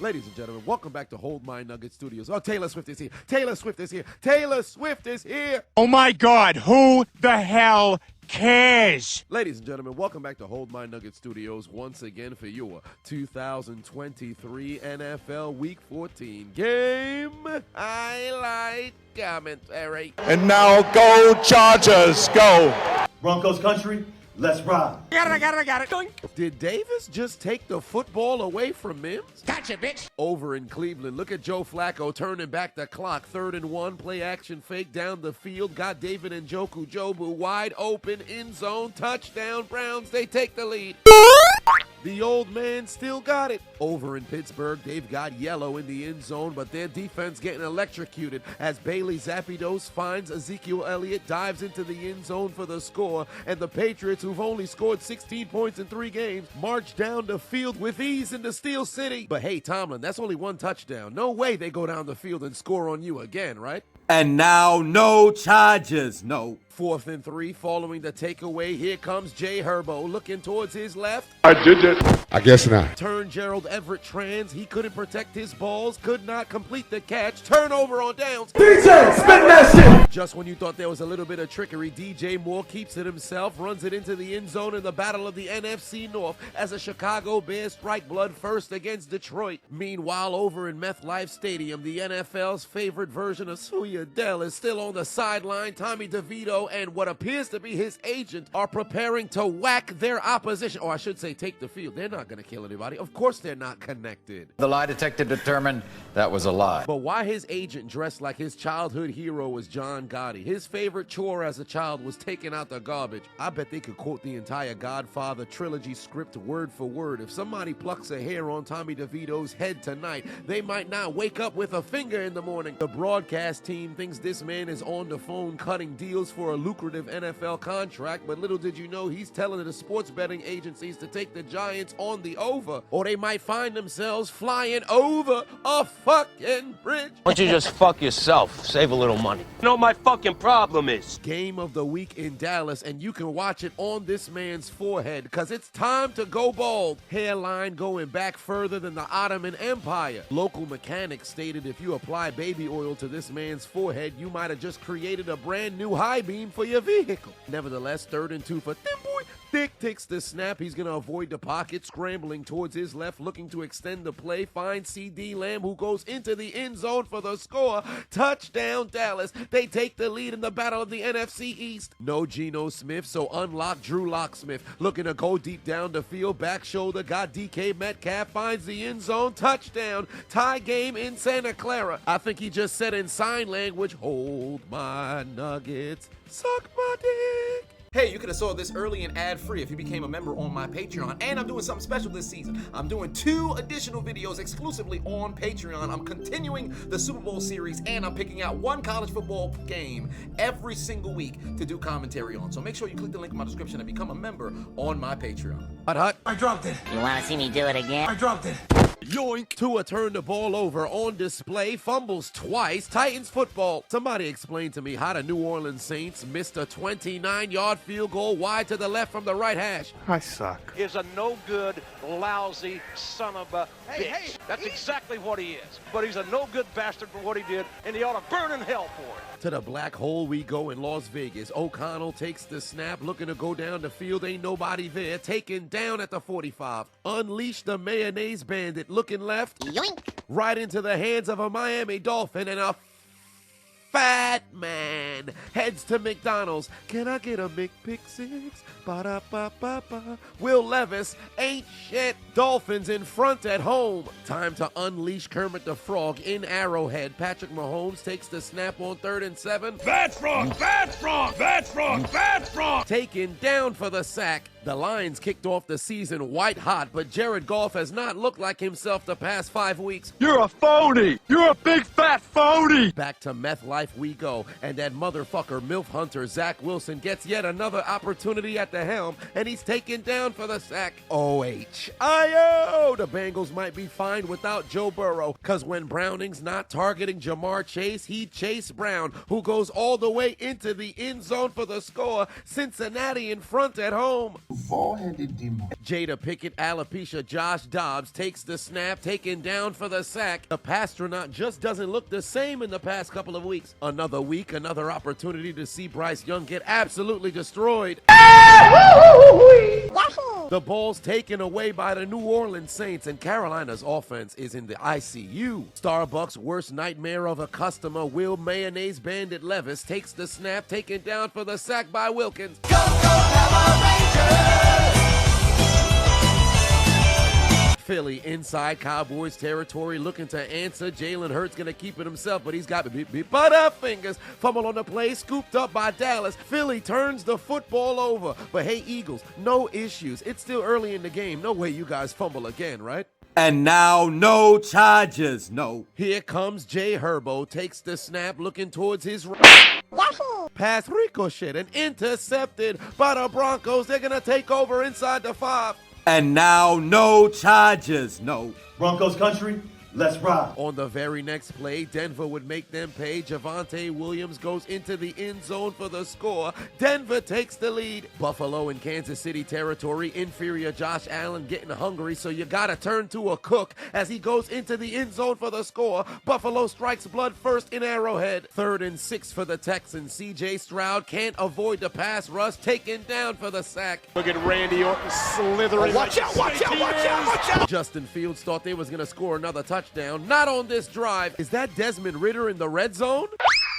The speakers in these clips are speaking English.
Ladies and gentlemen, welcome back to Hold My Nugget Studios. Oh, Taylor Swift is here. Taylor Swift is here. Taylor Swift is here. Oh my God, who the hell cares? Ladies and gentlemen, welcome back to Hold My Nugget Studios once again for your 2023 NFL Week 14 game highlight commentary. And now go Chargers, go. Broncos country, let's ride. I got it. Doink. Did Davis just take the football away from Mims? Gotcha, bitch. Over in Cleveland, look at Joe Flacco turning back the clock. 3rd and 1, play action fake down the field. Got David Njoku Jobu wide open, end zone, touchdown Browns. They take the lead. The old man still got it. Over in Pittsburgh, they've got yellow in the end zone, but their defense getting electrocuted as Bailey Zapdos finds Ezekiel Elliott, dives into the end zone for the score, and the Patriots, who've only scored 16 points in 3 games, march down the field with ease into Steel City. But hey, Tomlin, that's only 1 touchdown. No way they go down the field and score on you again, right? And now, no charges, no. 4th and 3, following the takeaway. Here comes Jay Herbo, looking towards his left. I did it. I guess not. Turn Gerald Everett trans. He couldn't protect his balls, could not complete the catch. Turnover on downs. DJ, spin that shit! Just when you thought there was a little bit of trickery, DJ Moore keeps it himself, runs it into the end zone in the battle of the NFC North as the Chicago Bears strike blood first against Detroit. Meanwhile, over in MetLife Stadium, the NFL's favorite version of Suya Dell is still on the sideline. Tommy DeVito and what appears to be his agent are preparing to whack their opposition. Or I should say, take the field. They're not going to kill anybody. Of course they're not connected. The lie detector determined that was a lie. But why his agent dressed like his childhood hero was John Gotti? His favorite chore as a child was taking out the garbage. I bet they could quote the entire Godfather trilogy script word for word. If somebody plucks a hair on Tommy DeVito's head tonight, they might not wake up with a finger in the morning. The broadcast team thinks this man is on the phone cutting deals for a lucrative NFL contract, but little did you know he's telling the sports betting agencies to take the Giants on the over, or they might find themselves flying over a fucking bridge. Why don't you just fuck yourself? Save a little money. You know what my fucking problem is? Game of the week in Dallas, and you can watch it on this man's forehead, because it's time to go bald. Hairline going back further than the Ottoman Empire. Local mechanics stated if you apply baby oil to this man's forehead, you might have just created a brand new high beam for your vehicle. Nevertheless, 3rd and 2 for them boy. Dick takes the snap. He's going to avoid the pocket, scrambling towards his left, looking to extend the play. Finds C.D. Lamb, who goes into the end zone for the score. Touchdown, Dallas. They take the lead in the battle of the NFC East. No Geno Smith, so unlock Drew Locksmith. Looking to go deep down the field. Back shoulder, got DK Metcalf. Finds the end zone. Touchdown. Tie game in Santa Clara. I think he just said in sign language, hold my nuggets, suck my dick. Hey, you could have saw this early and ad-free if you became a member on my Patreon. And I'm doing something special this season. I'm doing 2 additional videos exclusively on Patreon. I'm continuing the Super Bowl series, and I'm picking out 1 college football game every single week to do commentary on. So make sure you click the link in my description and become a member on my Patreon. Hut. I dropped it. You want to see me do it again? I dropped it. Yoink. Tua turned the ball over on display, fumbles twice. Titans football. Somebody explain to me how the New Orleans Saints missed a 29-yard field goal wide to the left from the right hash. I suck. Is a no good, lousy son of a bitch. That's exactly what he is. But he's a no good bastard for what he did, and he ought to burn in hell for it. To the black hole we go in Las Vegas. O'Connell takes the snap, looking to go down the field. Ain't nobody there. Taken down at the 45. Unleash the mayonnaise bandit. Looking left. Yoink! Right into the hands of a Miami Dolphin, and a fat man heads to McDonald's. Can I get a McPick-6? Ba-da-ba-ba-ba. Will Levis ain't shit. Dolphins in front at home. Time to unleash Kermit the Frog in Arrowhead. Patrick Mahomes takes the snap on 3rd and 7. Bad frog, bad frog, bad frog, bad frog. Taken down for the sack. The Lions kicked off the season white hot, but Jared Goff has not looked like himself the past 5 weeks. You're a phony. You're a big fat phony. Back to meth life we go, and that motherfucker MILF hunter Zach Wilson gets yet another opportunity at the helm, and he's taken down for the sack. O-H-I-O! The Bengals might be fine without Joe Burrow, because when Browning's not targeting Jamar Chase, he Chase Brown, who goes all the way into the end zone for the score. Cincinnati in front at home. Jada Pickett, alopecia, Josh Dobbs takes the snap, taken down for the sack. The Pastronaut just doesn't look the same in the past couple of weeks. Another week, another opportunity to see Bryce Young get absolutely destroyed. The ball's taken away by the New Orleans Saints, and Carolina's offense is in the ICU. Starbucks' worst nightmare of a customer, Will Mayonnaise Bandit Levis, takes the snap, taken down for the sack by Wilkins. Go, Power Rangers! Philly inside Cowboys territory looking to answer. Jalen Hurts going to keep it himself, but he's got butterfingers. Fumble on the play, scooped up by Dallas. Philly turns the football over. But hey, Eagles, no issues. It's still early in the game. No way you guys fumble again, right? And now, no charges, no. Here comes Jay Herbo, takes the snap, looking towards his right. Pass ricochet and intercepted by the Broncos. They're going to take over inside the 5. And now, no charges, no. Broncos country, let's ride. On the very next play, Denver would make them pay. Javonte Williams goes into the end zone for the score. Denver takes the lead. Buffalo in Kansas City territory. Inferior Josh Allen getting hungry, so you gotta turn to a cook as he goes into the end zone for the score. Buffalo strikes blood first in Arrowhead. 3rd and 6 for the Texans. C.J. Stroud can't avoid the pass rush, taken down for the sack. Look at Randy Orton slithering. Watch out, watch out, watch out, watch out! Justin Fields thought they was gonna score another touchdown. Not on this drive. Is that Desmond Ridder in the red zone?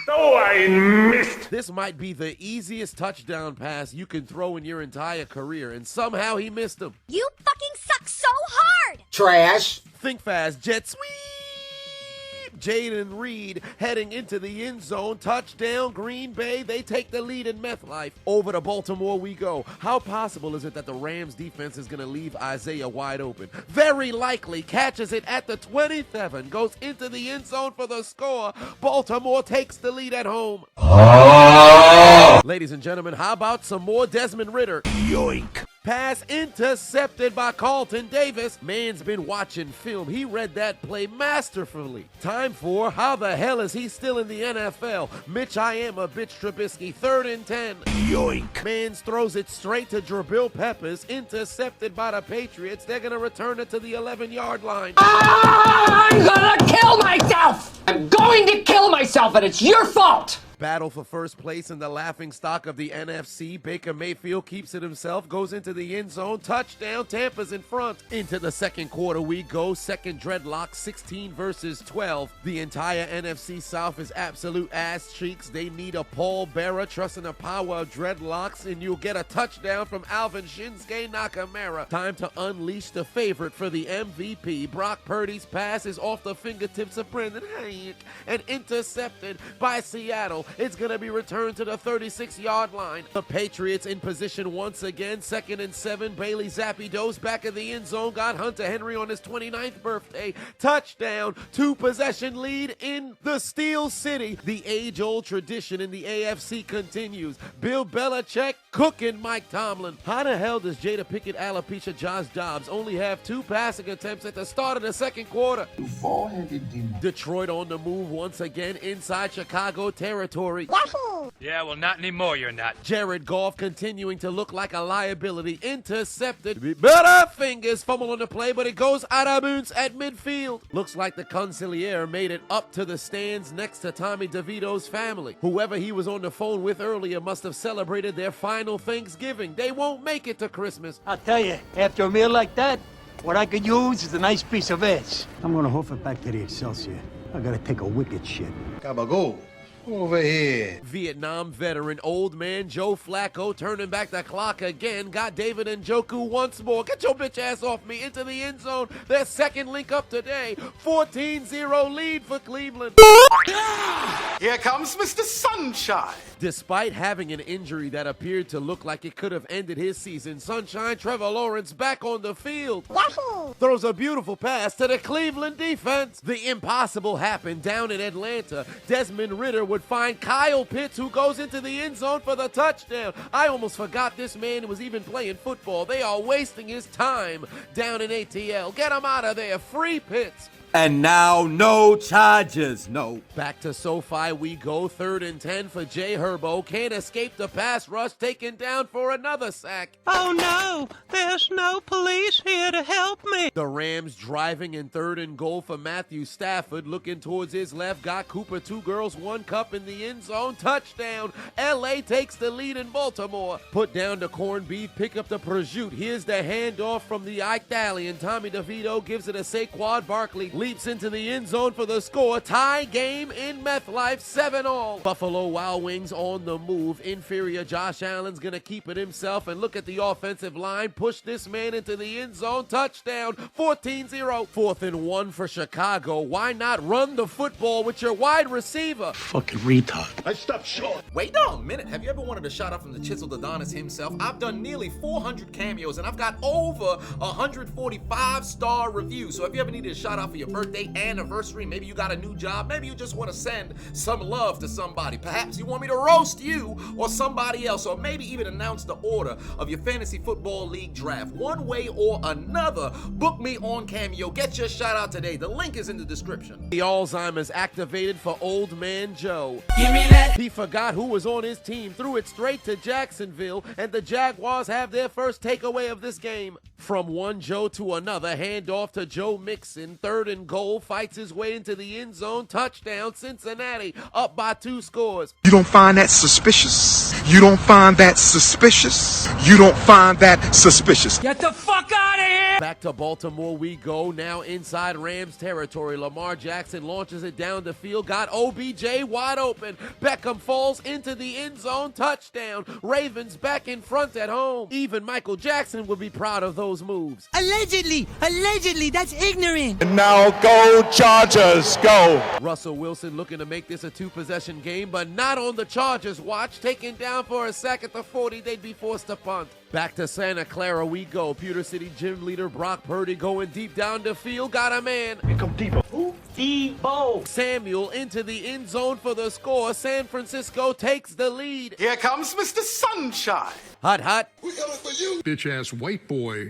Oh, I missed. This might be the easiest touchdown pass you can throw in your entire career, and somehow he missed him. You fucking suck so hard! Trash. Think fast, jet sweep. Jaden Reed heading into the end zone. Touchdown, Green Bay. They take the lead in meth life. Over to Baltimore we go. How possible is it that the Rams defense is going to leave Isaiah wide open? Very likely. Catches it at the 27. Goes into the end zone for the score. Baltimore takes the lead at home. Ladies and gentlemen, how about some more Desmond Ridder? Yoink. Pass intercepted by Carlton Davis. Man's been watching film. He read that play masterfully. Time for how the hell is he still in the NFL? Mitch I am a bitch Trubisky. 3rd and 10. Yoink. Mans throws it straight to Jabril Peppers. Intercepted by the Patriots. They're going to return it to the 11-yard line. I'm gonna kill myself! I'm going to kill myself, and it's your fault! Battle for first place in the laughingstock of the NFC. Baker Mayfield keeps it himself, goes into the end zone. Touchdown, Tampa's in front. Into the second quarter we go. Second dreadlock, 16 versus 12. The entire NFC South is absolute ass cheeks. They need a pallbearer, trusting the power of dreadlocks, and you'll get a touchdown from Alvin Shinsuke Nakamura. Time to unleash the favorite for the MVP. Brock Purdy's pass is off the fingertips of Brendan Hayek and intercepted by Seattle. It's going to be returned to the 36-yard line. The Patriots in position once again. 2nd and 7. Bailey Zappi Dose back in the end zone. Got Hunter Henry on his 29th birthday. Touchdown. 2-possession lead in the Steel City. The age-old tradition in the AFC continues. Bill Belichick cooking Mike Tomlin. How the hell does Jada Pickett, alopecia, Josh Dobbs only have 2 passing attempts at the start of the second quarter? Detroit on the move once again inside Chicago territory. Yeah, well, not anymore, you're not. Jared Goff continuing to look like a liability. Intercepted. Butterfingers fumble on the play, but it goes out of bounds at midfield. Looks like the consigliere made it up to the stands next to Tommy DeVito's family. Whoever he was on the phone with earlier must have celebrated their final Thanksgiving. They won't make it to Christmas. I'll tell you, after a meal like that, what I could use is a nice piece of edge. I'm gonna hoof it back to the Excelsior. I gotta take a wicked shit. Gabagool. Over here. Vietnam veteran old man Joe Flacco turning back the clock again. Got David Njoku once more. Get your bitch ass off me. Into the end zone. Their second link up today. 14-0 lead for Cleveland. Here comes Mr. Sunshine. Despite having an injury that appeared to look like it could have ended his season, Sunshine Trevor Lawrence back on the field. Throws a beautiful pass to the Cleveland defense. The impossible happened down in Atlanta. Desmond Ridder would find Kyle Pitts, who goes into the end zone for the touchdown. I almost forgot this man was even playing football. They are wasting his time down in ATL. Get him out of there. Free Pitts. And now, no charges, no. Back to SoFi we go, 3rd and 10 for Jay Herbo. Can't escape the pass rush, taken down for another sack. Oh no, there's no police here to help me. The Rams driving in 3rd and goal for Matthew Stafford. Looking towards his left, got Cooper, 2 girls, 1 cup in the end zone. Touchdown. LA takes the lead in Baltimore. Put down the corned beef, pick up the prosciutto. Here's the handoff from the Italian. Tommy DeVito gives it a Saquon Barkley. Leaps into the end zone for the score. Tie game in MetLife, 7-all. Buffalo Wild Wings on the move. Inferior Josh Allen's gonna keep it himself, and look at the offensive line. Push this man into the end zone. Touchdown, 14-0. 4th and 1 for Chicago. Why not run the football with your wide receiver? Fucking retard. I stopped short. Wait a minute. Have you ever wanted a shout out from the Chiseled Adonis himself? I've done nearly 400 cameos, and I've got over 145-star reviews. So if you ever needed a shout out for your birthday, anniversary, maybe you got a new job, maybe you just want to send some love to somebody. Perhaps you want me to roast you or somebody else, or maybe even announce the order of your fantasy football league draft. One way or another, book me on Cameo. Get your shout out today. The link is in the description. The Alzheimer's activated for Old Man Joe. Give me that. He forgot who was on his team, threw it straight to Jacksonville, and the Jaguars have their first takeaway of this game. From one Joe to another, handoff to Joe Mixon, 3rd and goal, fights his way into the end zone, touchdown, Cincinnati, up by 2 scores. You don't find that suspicious? You don't find that suspicious? You don't find that suspicious? Get the fuck out of here. Back to Baltimore we go, now inside Rams territory. Lamar Jackson launches it down the field, got OBJ wide open. Beckham falls into the end zone, touchdown. Ravens back in front at home. Even Michael Jackson would be proud of those moves. Allegedly, that's ignorant. And now go Chargers, go! Russell Wilson looking to make this a 2-possession game, but not on the Chargers' watch. Taken down for a sack at the 40, they'd be forced to punt. Back to Santa Clara we go. Pewter City gym leader Brock Purdy going deep down the field. Got a man. Here come Debo. Who? Debo. Samuel into the end zone for the score. San Francisco takes the lead. Here comes Mr. Sunshine. Hot, hot. We coming for you. Bitch ass white boy.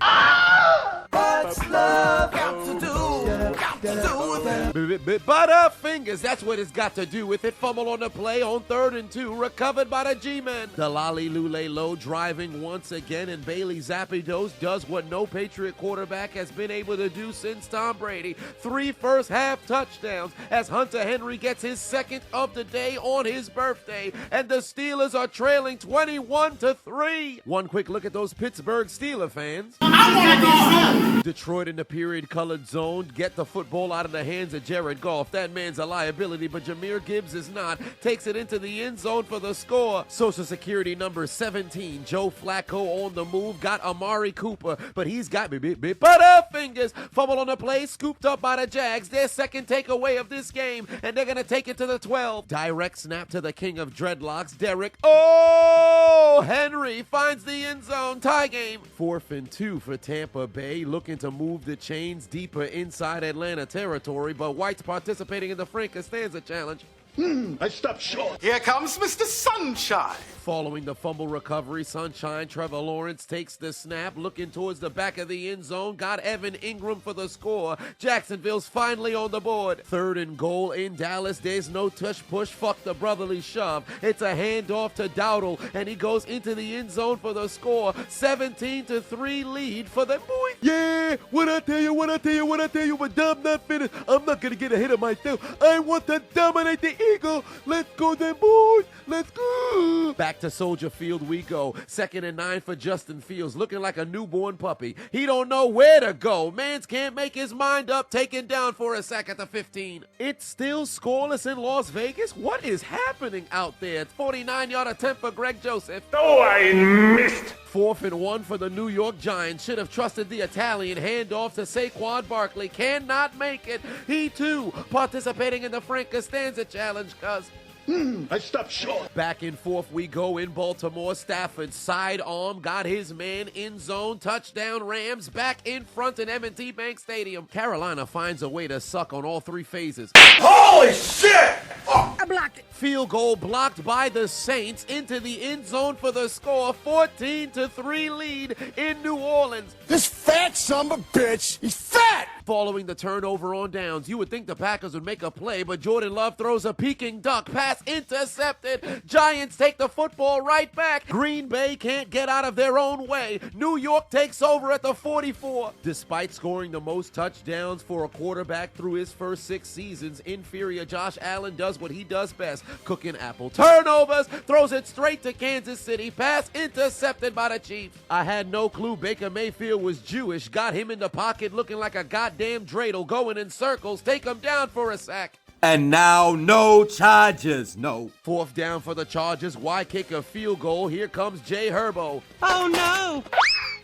What's love got to do? Got to do with it. Butterfingers, that's what it's got to do with it. Fumble on the play on 3rd and 2. Recovered by the G-Men. The Lolly Lule Low driving once again, and Bailey Zapdos does what no Patriot quarterback has been able to do since Tom Brady. 3 first-half touchdowns as Hunter Henry gets his 2nd of the day on his birthday, and the Steelers are trailing 21-3. One quick look at those Pittsburgh Steelers fans. I want to go home. Detroit in the period-colored zone. Get the football out of the hands of Jared Goff. That man's a liability, but Jahmyr Gibbs is not. Takes it into the end zone for the score. Social Security number 17. Joe Flacco on the move. Got Amari Cooper, but he's got Butterfingers. Fumble on the play. Scooped up by the Jags. Their 2nd takeaway of this game, and they're going to take it to the 12. Direct snap to the king of dreadlocks, Derek. Oh! Henry finds the end zone. Tie game. 4th and 2 for Tampa Bay. Looking to move the chains deeper inside Atlanta territory, but White's participating in the Frank Costanza challenge. I stopped short. Here comes Mr. Sunshine. Following the fumble recovery, Sunshine Trevor Lawrence takes the snap, looking towards the back of the end zone. Got Evan Ingram for the score. Jacksonville's finally on the board. 3rd and goal in Dallas. There's no tush push. Fuck the brotherly shove. It's a handoff to Dowdle, and he goes into the end zone for the score. 17-3 lead for the boys. Yeah, what I tell you, but Dom not finished. I'm not gonna get ahead of myself. I want to dominate the Eagle. Let's go then, boys. Let's go. Back to Soldier Field we go. 2nd and 9 for Justin Fields, looking like a newborn puppy. He don't know where to go. Mans can't make his mind up. Taken down for a sack at the 15. It's still scoreless in Las Vegas. What is happening out there? It's 49-yard attempt for Greg Joseph. Oh, I missed. 4th and 1 for the New York Giants. Should have trusted the Italian. Handoff to Saquon Barkley. Cannot make it. He too participating in the Frank Costanza challenge, cuz I stopped short. Back and forth we go in Baltimore. Stafford sidearm, got his man in zone. Touchdown Rams, back in front in M&T Bank Stadium. Carolina finds a way to suck on all 3 phases. Holy shit! I blocked it. Field goal blocked by the Saints into the end zone for the score. 14-3 lead in New Orleans. This fat son of a bitch, he's fat! Following the turnover on downs, you would think the Packers would make a play, but Jordan Love throws a peeking duck. Pass intercepted. Giants take the football right back. Green Bay can't get out of their own way. New York takes over at the 44. Despite scoring the most touchdowns for a quarterback through his first 6 seasons, inferior Josh Allen does what he does best, cooking apple turnovers, throws it straight to Kansas City. Pass intercepted by the Chiefs. I had no clue Baker Mayfield was Jewish. Got him in the pocket looking like a goddamn dreidel, going in circles, take him down for a sack. And now, no charges, no. 4th down for the Chargers. Why kick a field goal? Here comes Jay Herbo. Oh no!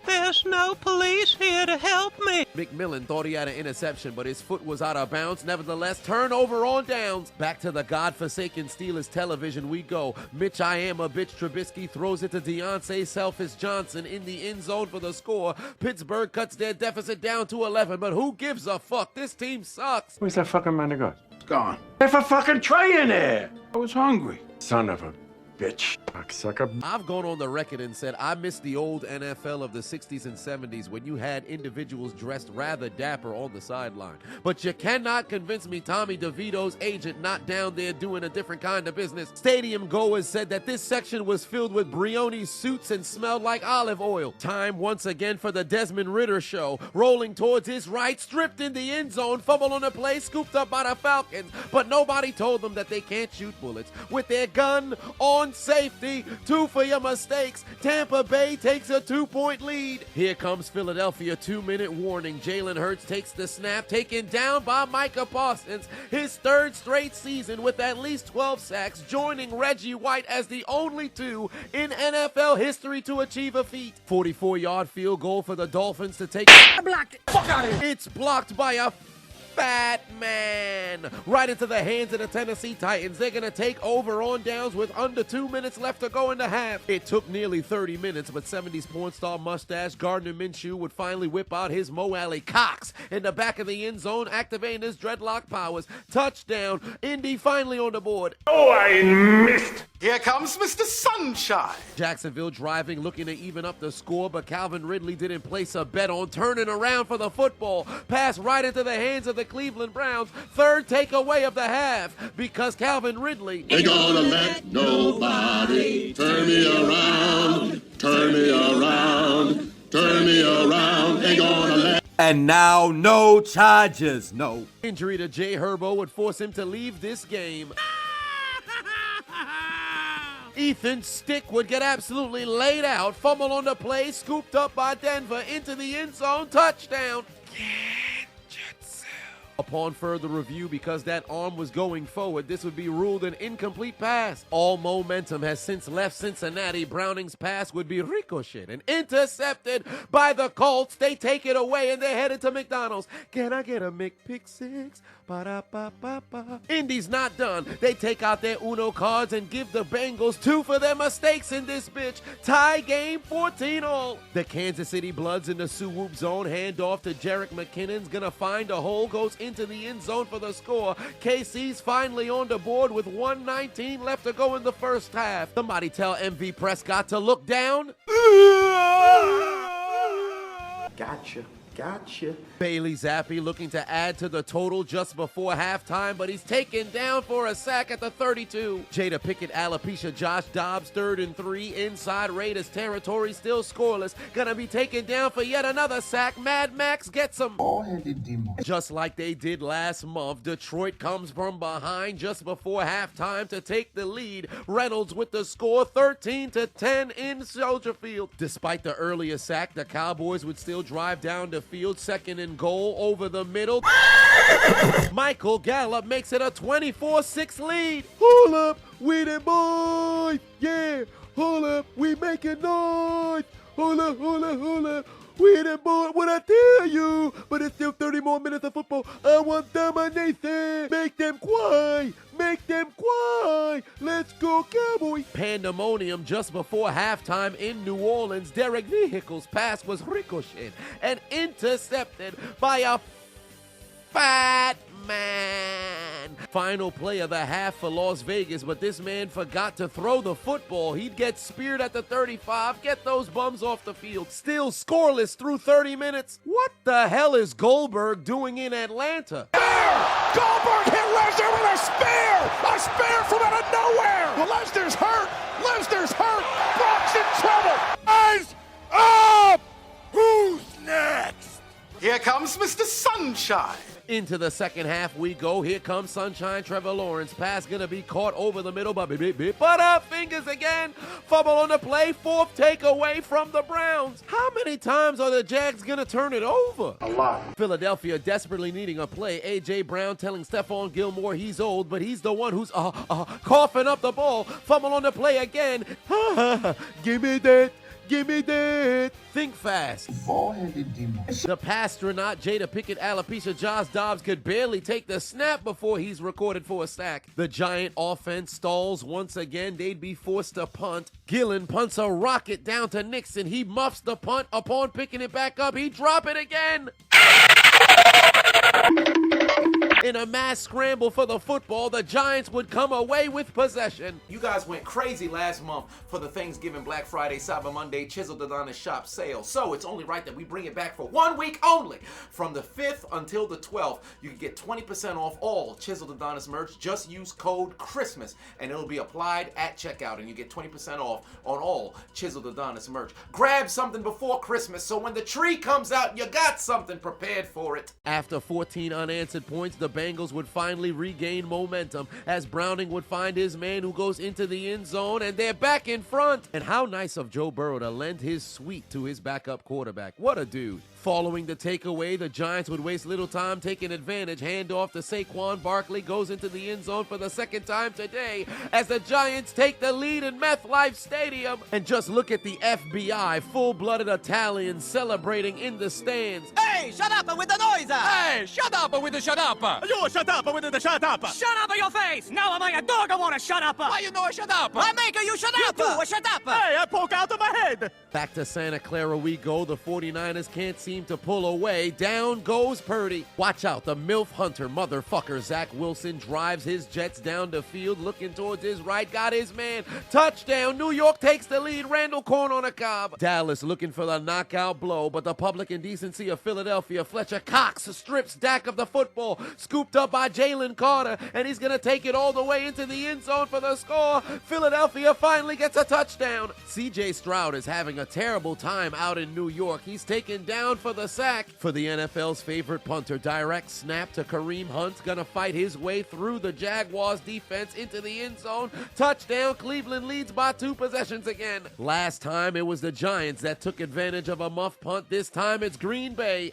There's no police here to help me. McMillan thought he had an interception, but his foot was out of bounds. Nevertheless, turnover on downs. Back to the godforsaken Steelers television we go. Mitch I am a bitch Trubisky throws it to Deontay Selfish Johnson in the end zone for the score. Pittsburgh cuts their deficit down to 11, but who gives a fuck? This team sucks. Where's that fucking man to go? Gone. There's a fucking tray in there. I was hungry. Son of a bitch. Cocksucker. I've gone on the record and said I miss the old NFL of the 60s and 70s when you had individuals dressed rather dapper on the sideline. But you cannot convince me Tommy DeVito's agent not down there doing a different kind of business. Stadium goers said that this section was filled with Brioni suits and smelled like olive oil. Time once again for the Desmond Ridder show. Rolling towards his right, stripped in the end zone, fumble on the play, scooped up by the Falcons. But nobody told them that they can't shoot bullets. With their gun on safety, 2 for your mistakes. Tampa Bay takes a 2-point lead. Here comes Philadelphia, 2-minute warning. Jalen Hurts takes the snap, taken down by Micah Parsons. His 3rd straight season with at least 12 sacks, joining Reggie White as the only 2 in NFL history to achieve a feat. 44-yard field goal for the Dolphins to take. I blocked it. Fuck out of here. It's blocked by a fat man right into the hands of the Tennessee Titans. They're going to take over on downs with under 2 minutes left to go in the half. It took nearly 30 minutes, but 70s porn star mustache Gardner Minshew would finally whip out his Mo Alley Cox in the back of the end zone, activating his dreadlock powers. Touchdown. Indy finally on the board. Oh, I missed. Here comes Mr. Sunshine. Jacksonville driving, looking to even up the score, but Calvin Ridley didn't place a bet on turning around for the football. Pass right into the hands of the Cleveland Browns. 3rd takeaway of the half because Calvin Ridley ain't gonna let nobody turn me around, turn me around, turn me around. Ain't gonna let. And now, no charges, no. Injury to Jay Herbo would force him to leave this game. Ethan Stick would get absolutely laid out. Fumble on the play, scooped up by Denver into the end zone. Touchdown. Upon further review, because that arm was going forward, this would be ruled an incomplete pass. All momentum has since left Cincinnati. Browning's pass would be ricocheted and intercepted by the Colts. They take it away and they're headed to McDonald's. Can I get a McPick-6? Ba-da-ba-ba-ba. Indy's not done. They take out their Uno cards and give the Bengals 2 for their mistakes in this bitch. Tie game 14-all. The Kansas City Bloods in the Sioux-Whoop zone. Hand off to Jerick McKinnon's gonna find a hole, goes into the end zone for the score. KC's finally on the board with 1:19 left to go in the first half. Somebody tell MV Prescott to look down. Gotcha. Gotcha. Bailey Zappi looking to add to the total just before halftime, but he's taken down for a sack at the 32. Jada Pickett, alopecia Josh Dobbs, 3rd and 3, inside Raiders territory, still scoreless. Gonna be taken down for yet another sack. Mad Max gets him. Just like they did last month, Detroit comes from behind just before halftime to take the lead. Reynolds with the score, 13-10 in Soldier Field. Despite the earlier sack, the Cowboys would still drive down the field, 2nd and goal over the middle. Michael Gallup makes it a 24-6 lead. Hold up, we the boys. Yeah, hold up, we making noise. Hold up, hold up, hold up. We the boys, what I tell you. But it's still 30 more minutes of football. I want domination. Make them quiet. Make them quiet. Let's go, Cowboys. Pandemonium just before halftime in New Orleans. Derek Vehicles' pass was ricocheted and intercepted by a fat man. Final play of the half for Las Vegas, but this man forgot to throw the football. He'd get speared at the 35, get those bums off the field. Still scoreless through 30 minutes. What the hell is Goldberg doing in Atlanta? Goldberg hit Lesnar with a spear! A spear from out of nowhere! Lesnar's hurt! Lesnar's hurt! Brock's in trouble! Eyes up! Who's next? Here comes Mr. Sunshine. Into the second half we go. Here comes Sunshine Trevor Lawrence. Pass gonna be caught over the middle, but fingers again. Fumble on the play. Fourth takeaway from the Browns. How many times are the Jags gonna turn it over? A lot. Philadelphia desperately needing a play. A.J. Brown telling Stephon Gilmore he's old, but he's the one who's coughing up the ball. Fumble on the play again. Give me that. Give me that. Think fast. The Pastronaut, Jada Pickett, alopecia Josh Dobbs could barely take the snap before he's recorded for a sack. The Giant offense stalls once again. They'd be forced to punt. Gillen punts a rocket down to Nixon. He muffs the punt. Upon picking it back up, he drop it again. In a mass scramble for the football, the Giants would come away with possession. You guys went crazy last month for the Thanksgiving, Black Friday, Cyber Monday, Chiseled, Adonis shop sale. So it's only right that we bring it back for 1 week only. From the 5th until the 12th, you can get 20% off all Chiseled Adonis merch. Just use code CHRISTMAS and it'll be applied at checkout and you get 20% off on all Chiseled Adonis merch. Grab something before Christmas so when the tree comes out, you got something prepared for it. After 14 unanswered points, the Bengals would finally regain momentum as Browning would find his man who goes into the end zone, and they're back in front. And how nice of Joe Burrow to lend his suite to his backup quarterback. What a dude. Following the takeaway, the Giants would waste little time taking advantage. Handoff to Saquon Barkley goes into the end zone for the second time today as the Giants take the lead in MetLife Stadium. And just look at the FBI, full-blooded Italians celebrating in the stands. Hey, shut up with the noise! Hey, shut up with the shut up! You shut up with the shut up! Shut up your face! Now am I a dog? I want to shut up! Why you know I shut up? I make you shut up! You shut up! Hey, I poke out of my head! Back to Santa Clara we go. The 49ers can't seem to pull away. Down goes Purdy. Watch out, the MILF Hunter motherfucker Zach Wilson drives his Jets down the field, looking towards his right, got his man. Touchdown, New York takes the lead. Randall Corn on a cob. Dallas looking for the knockout blow, but the public indecency of Philadelphia, Fletcher Cox strips Dak of the football, scooped up by Jalen Carter, and he's gonna take it all the way into the end zone for the score. Philadelphia finally gets a touchdown. C.J. Stroud is having a terrible time out in New York. He's taken down for the sack. For the NFL's favorite punter, direct snap to Kareem Hunt, gonna fight his way through the Jaguars defense into the end zone. Touchdown, Cleveland leads by 2 possessions again. Last time it was the Giants that took advantage of a muff punt. This time it's Green Bay.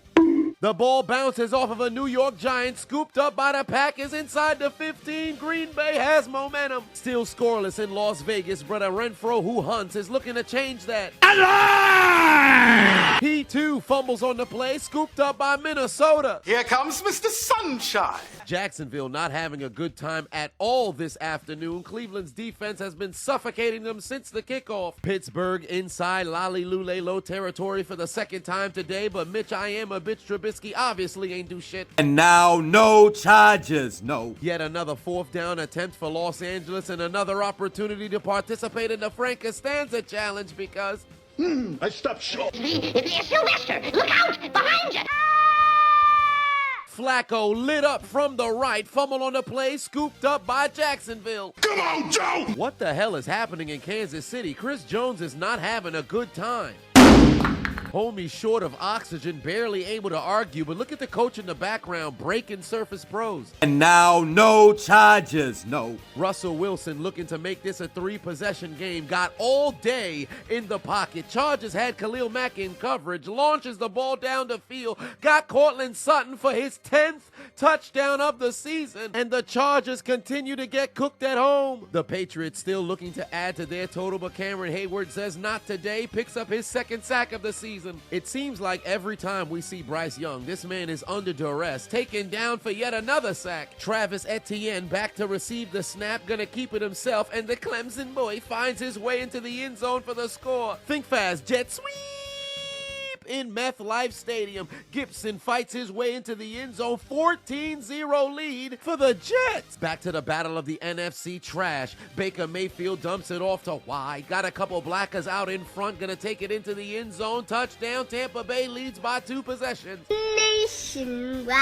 The ball bounces off of a New York Giant, scooped up by the Packers inside the 15. Green Bay has momentum. Still scoreless in Las Vegas, but a Renfro who hunts is looking to change that. Alive! He too fumbles on the play, scooped up by Minnesota. Here comes Mr. Sunshine. Jacksonville not having a good time at all this afternoon. Cleveland's defense has been suffocating them since the kickoff. Pittsburgh inside Lally-Lule low territory for the second time today, but Mitch I am a bitch Trubisky obviously ain't do shit. And now no charges, no. Yet another 4th down attempt for Los Angeles and another opportunity to participate in the Frank Costanza challenge because I stopped short. It's Sylvester! Look out! Behind you! Flacco lit up from the right, fumble on the play, scooped up by Jacksonville. Come on, Joe! What the hell is happening in Kansas City? Chris Jones is not having a good time. Homie short of oxygen, barely able to argue, but look at the coach in the background breaking Surface Pros. And now no charges, no. Russell Wilson looking to make this a 3-possession game, got all day in the pocket. Chargers had Khalil Mack in coverage, launches the ball down the field, got Cortland Sutton for his 10th touchdown of the season, and the Chargers continue to get cooked at home. The Patriots still looking to add to their total, but Cameron Hayward says not today, picks up his 2nd sack of the season. It seems like every time we see Bryce Young, this man is under duress, taken down for yet another sack. Travis Etienne back to receive the snap, gonna keep it himself, and the Clemson boy finds his way into the end zone for the score. Think fast, jet sweep! in MetLife Stadium. Gibson fights his way into the end zone, 14-0 lead for the Jets. Back to the battle of the NFC trash. Baker Mayfield dumps it off to wide. Got a couple blackers out in front, gonna take it into the end zone. Touchdown, Tampa Bay leads by 2 possessions. Nationwide.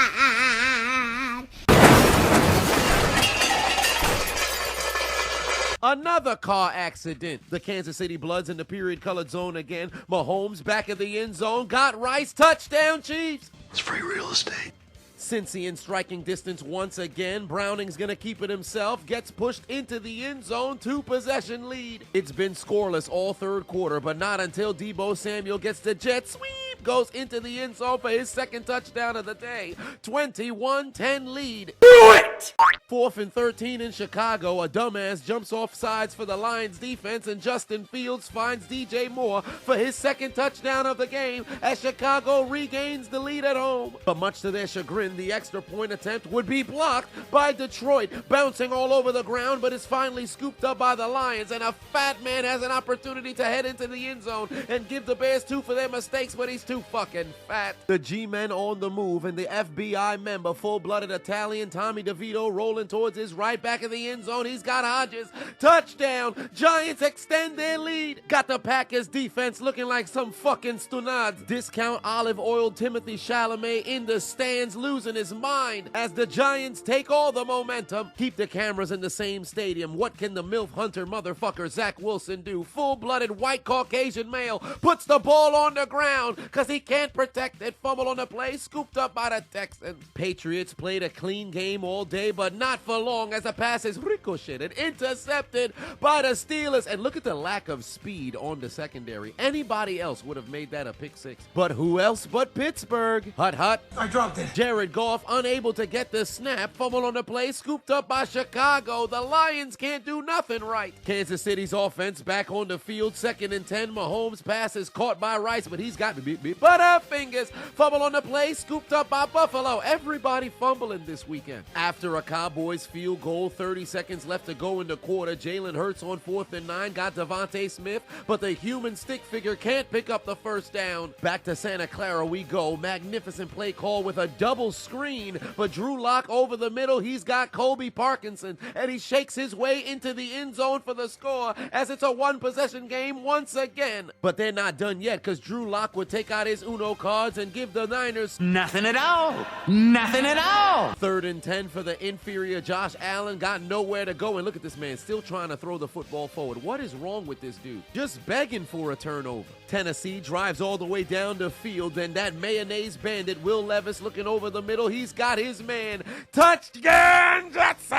Another car accident. The Kansas City Bloods in the period-colored zone again. Mahomes back at the end zone. Got Rice. Touchdown, Chiefs. It's free real estate. Cincy in striking distance once again. Browning's gonna keep it himself. Gets pushed into the end zone. 2-possession lead. It's been scoreless all third quarter, but not until Deebo Samuel gets the jet sweep. Goes into the end zone for his second touchdown of the day. 21-10 lead. Do it! 4th and 13 in Chicago. A dumbass jumps off sides for the Lions defense, and Justin Fields finds DJ Moore for his second touchdown of the game as Chicago regains the lead at home. But much to their chagrin, the extra point attempt would be blocked by Detroit, bouncing all over the ground, but is finally scooped up by the Lions, and a fat man has an opportunity to head into the end zone and give the Bears 2 for their mistakes, but he's too fucking fat. The G-men on the move, and the FBI member, full-blooded Italian Tommy DeVito, rolling towards his right back of the end zone. He's got Hodges. Touchdown! Giants extend their lead. Got the Packers defense looking like some fucking stunads. Discount olive oil Timothy Chalamet in the stands, losing his mind as the Giants take all the momentum. Keep the cameras in the same stadium. What can the MILF hunter motherfucker Zach Wilson do? Full-blooded white Caucasian male puts the ball on the ground because he can't protect it. Fumble on the play, scooped up by the Texans. Patriots played a clean game all day, but not for long as the pass is ricocheted, intercepted by the Steelers. And look at the lack of speed on the secondary. Anybody else would have made that a pick six. But who else but Pittsburgh? Hut. I dropped it. Jared Goff unable to get the snap. Fumble on the play, scooped up by Chicago. The Lions can't do nothing right. Kansas City's offense back on the field. 2nd and 10. Mahomes pass is caught by Rice, but he's got Butterfingers. Fumble on the play, scooped up by Buffalo. Everybody fumbling this weekend. After a Cowboys field goal, 30 seconds left to go in the quarter. Jalen Hurts on 4th and 9 got Devontae Smith, but the human stick figure can't pick up the first down. Back to Santa Clara we go. Magnificent play call with a double screen, but Drew Lock over the middle. He's got Kobe Parkinson, and he shakes his way into the end zone for the score as it's a 1-possession game once again. But they're not done yet because Drew Lock would take out his Uno cards and give the Niners nothing at all. Nothing at all. 3rd and 10 for the inferior Josh Allen. Got nowhere to go, and look at this man still trying to throw the football forward. What is wrong with this dude? Just begging for a turnover. Tennessee drives all the way down the field, and that mayonnaise bandit Will Levis looking over the middle. He's got his man. Touchdown, Jets!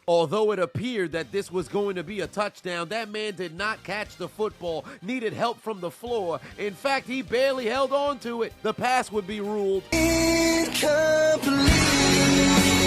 Although it appeared that this was going to be a touchdown, that man did not catch the football, needed help from the floor. In fact, he barely held on to it. The pass would be ruled incomplete.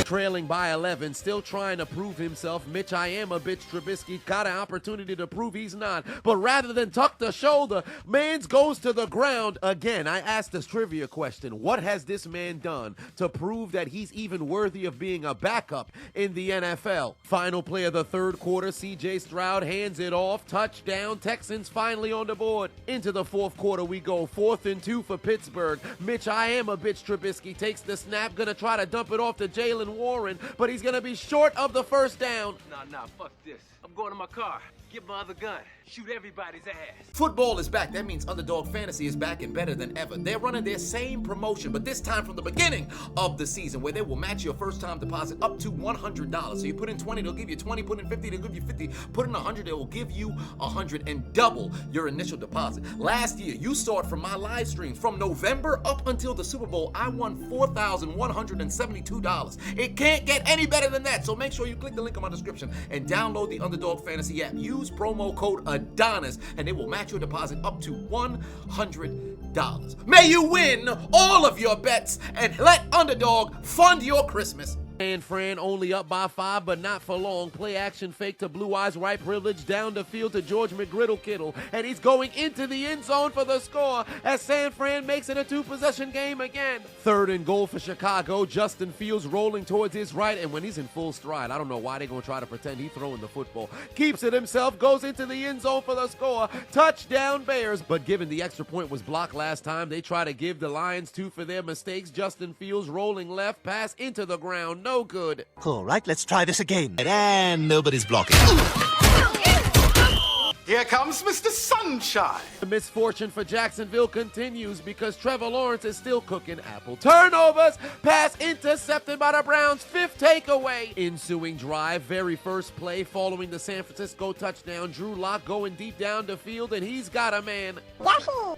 Trailing by 11, still trying to prove himself, Mitch I am a bitch Trubisky got an opportunity to prove he's not, but rather than tuck the shoulder, Mans goes to the ground. Again, I asked this trivia question: what has this man done to prove that he's even worthy of being a backup in the NFL? Final play of the third quarter, CJ Stroud hands it off, touchdown, Texans finally on the board. Into the fourth quarter we go, 4th and 2 for Pittsburgh. Mitch I am a bitch Trubisky takes the snap, gonna try to dump it off to Jalen Warren, but he's gonna be short of the first down. Nah, fuck this. I'm going to my car. Get my other gun. Shoot everybody's ass. Football is back. That means Underdog Fantasy is back and better than ever. They're running their same promotion, but this time from the beginning of the season, where they will match your first-time deposit up to $100. So you put in 20, they'll give you 20. Put in 50, they'll give you 50. Put in 100, they will give you 100 and double your initial deposit. Last year, you saw it from my live streams. From November up until the Super Bowl, I won $4,172. It can't get any better than that. So make sure you click the link in my description and download the Underdog Fantasy app. Use promo code Adonis, and it will match your deposit up to $100. May you win all of your bets and let Underdog fund your Christmas. And Fran only up by 5, but not for long. Play action fake to Blue Eyes right privilege down the field to George McGriddle Kittle. And he's going into the end zone for the score as San Fran makes it a 2-possession game again. 3rd and goal for Chicago. Justin Fields rolling towards his right, and when he's in full stride, I don't know why they're going to try to pretend he's throwing the football. Keeps it himself, goes into the end zone for the score. Touchdown Bears. But given the extra point was blocked last time, they try to give the Lions 2 for their mistakes. Justin Fields rolling left, pass into the ground, no good. All right, let's try this again. And nobody's blocking. Here comes Mr. Sunshine. The misfortune for Jacksonville continues because Trevor Lawrence is still cooking apple. Turnovers, pass intercepted by the Browns, 5th takeaway. Ensuing drive, very first play following the San Francisco touchdown. Drew Lock going deep down the field, and he's got a man.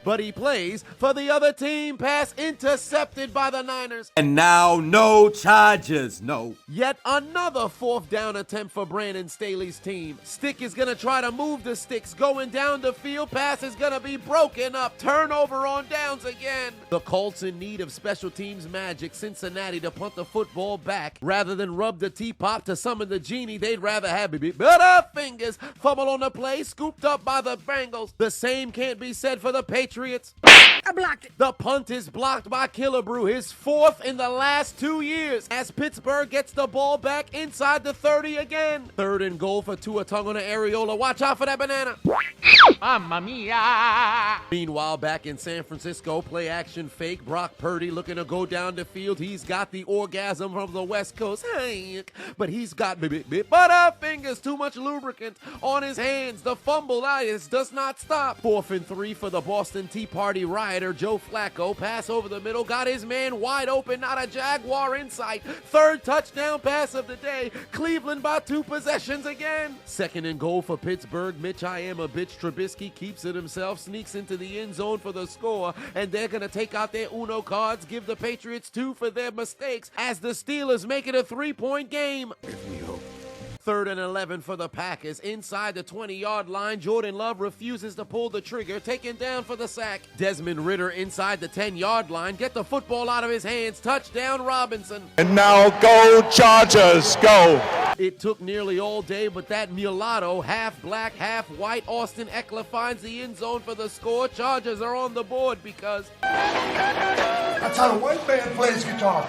But he plays for the other team, pass intercepted by the Niners. And now no charges, no. Yet another 4th down attempt for Brandon Staley's team. Stick is going to try to move the stick. Going down the field, pass is gonna be broken up. Turnover on downs again. The Colts in need of special teams magic. Cincinnati to punt the football back. Rather than rub the teapot to summon the genie, they'd rather have Butterfingers. Fumble on the play, scooped up by the Bengals. The same can't be said for the Patriots. I blocked it. The punt is blocked by Killebrew, his 4th in the last 2 years, as Pittsburgh gets the ball back inside the 30 again. 3rd and goal for Tua Tagovailoa. Watch out for that banana. Mamma mia! Meanwhile, back in San Francisco, play action fake. Brock Purdy looking to go down the field. He's got the orgasm from the West Coast. But he's got Butterfingers, too much lubricant on his hands. The fumble does not stop. 4th and 3 for the Boston Tea Party rioter, Joe Flacco. Pass over the middle, got his man wide open, not a Jaguar in sight. 3rd touchdown pass of the day. Cleveland by 2 possessions again. 2nd and goal for Pittsburgh. Mitch I am a bitch Trubisky keeps it himself, sneaks into the end zone for the score, and they're going to take out their Uno cards, give the Patriots 2 for their mistakes as the Steelers make it a 3-point game. 3rd and 11 for the Packers. Inside the 20-yard line, Jordan Love refuses to pull the trigger, taken down for the sack. Desmond Ridder inside the 10-yard line. Get the football out of his hands. Touchdown Robinson. And now go Chargers, go. It took nearly all day, but that mulatto, half black, half white, Austin Eckler finds the end zone for the score. Chargers are on the board because... That's how a white man plays guitar.